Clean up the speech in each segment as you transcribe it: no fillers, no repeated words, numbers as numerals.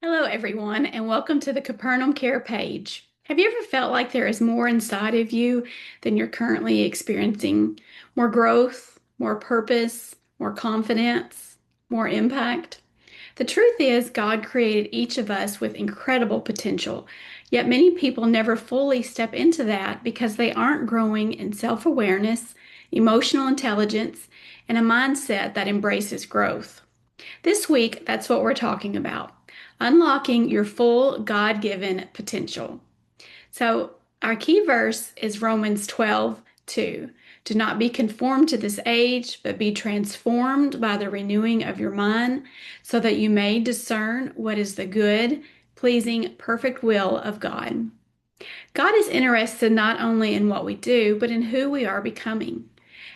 Hello, everyone, and welcome to the Capernaum Care page. Have you ever felt like there is more inside of you than you're currently experiencing? More growth, more purpose, more confidence, more impact? The truth is, God created each of us with incredible potential, yet many people never fully step into that because they aren't growing in self-awareness, emotional intelligence, and a mindset that embraces growth. This week, that's what we're talking about, unlocking your full God given potential. So, our key verse is Romans 12:2. Do not be conformed to this age, but be transformed by the renewing of your mind, so that you may discern what is the good, pleasing, perfect will of God. God is interested not only in what we do, but in who we are becoming.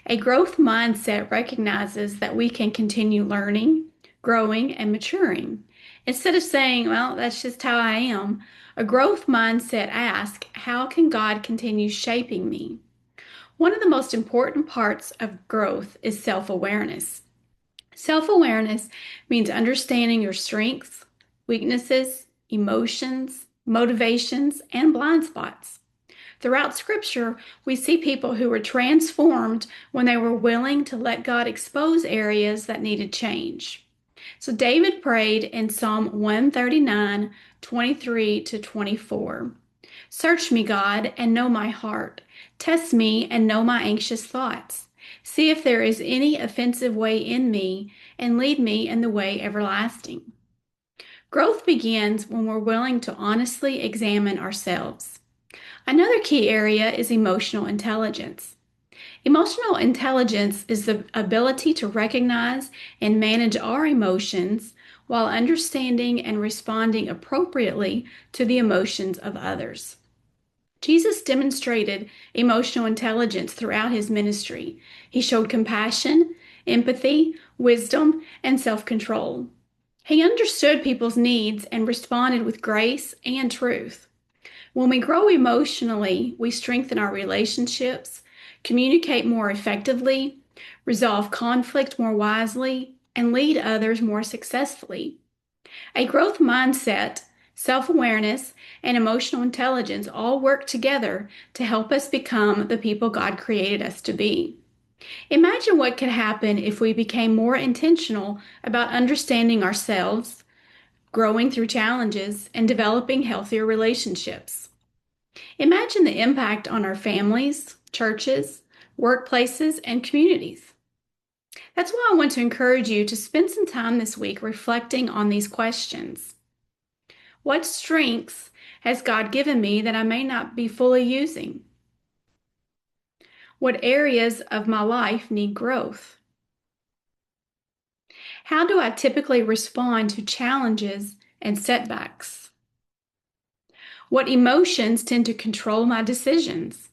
A growth mindset recognizes that we can continue learning, growing, and maturing. Instead of saying, well, that's just how I am, a growth mindset asks, how can God continue shaping me? One of the most important parts of growth is self-awareness. Self-awareness means understanding your strengths, weaknesses, emotions, motivations, and blind spots. Throughout Scripture, we see people who were transformed when they were willing to let God expose areas that needed change. So David prayed in Psalm 139:23 to 24. Search me, God, and know my heart. Test me and know my anxious thoughts. See if there is any offensive way in me, and lead me in the way everlasting. Growth begins when we're willing to honestly examine ourselves. Another key area is emotional intelligence. Emotional intelligence is the ability to recognize and manage our emotions while understanding and responding appropriately to the emotions of others. Jesus demonstrated emotional intelligence throughout his ministry. He showed compassion, empathy, wisdom, and self-control. He understood people's needs and responded with grace and truth. When we grow emotionally, we strengthen our relationships, communicate more effectively, resolve conflict more wisely, and lead others more successfully. A growth mindset, self-awareness, and emotional intelligence all work together to help us become the people God created us to be. Imagine what could happen if we became more intentional about understanding ourselves, growing through challenges, and developing healthier relationships. Imagine the impact on our families, churches, workplaces, and communities. That's why I want to encourage you to spend some time this week reflecting on these questions. What strengths has God given me that I may not be fully using? What areas of my life need growth? How do I typically respond to challenges and setbacks? What emotions tend to control my decisions?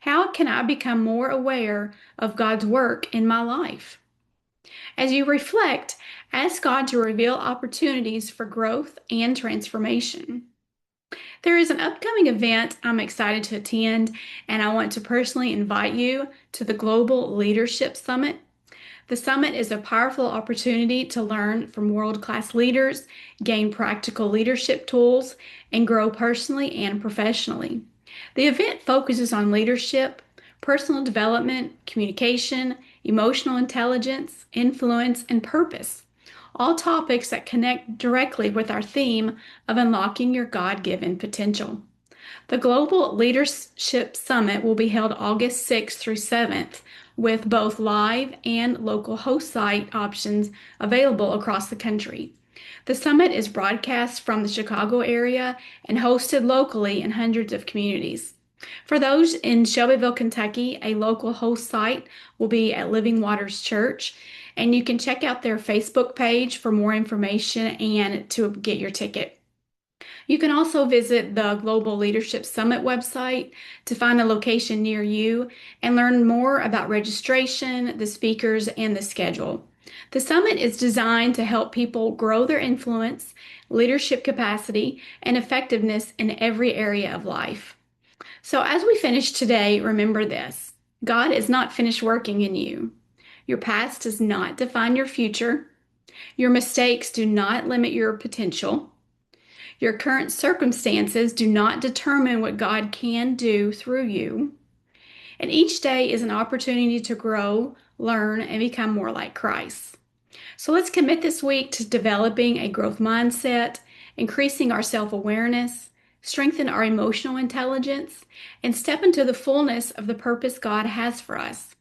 How can I become more aware of God's work in my life? As you reflect, ask God to reveal opportunities for growth and transformation. There is an upcoming event I'm excited to attend, and I want to personally invite you to the Global Leadership Summit. The summit is a powerful opportunity to learn from world-class leaders, gain practical leadership tools, and grow personally and professionally. The event focuses on leadership, personal development, communication, emotional intelligence, influence, and purpose, all topics that connect directly with our theme of unlocking your God-given potential. The Global Leadership Summit will be held August 6th through 7th, with both live and local host site options available across the country. The summit is broadcast from the Chicago area and hosted locally in hundreds of communities. For those in Shelbyville, Kentucky, a local host site will be at Living Waters Church, and you can check out their Facebook page for more information and to get your ticket. You can also visit the Global Leadership Summit website to find a location near you and learn more about registration, the speakers, and the schedule. The summit is designed to help people grow their influence, leadership capacity, and effectiveness in every area of life. So, as we finish today, remember this: God is not finished working in you. Your past does not define your future. Your mistakes do not limit your potential. Your current circumstances do not determine what God can do through you. And each day is an opportunity to grow, learn, and become more like Christ. So let's commit this week to developing a growth mindset, increasing our self awareness, strengthen our emotional intelligence, and step into the fullness of the purpose God has for us.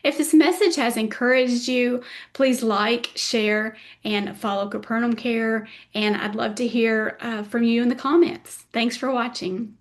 If this message has encouraged you, please like, share, and follow Capernaum Care. And I'd love to hear from you in the comments. Thanks for watching.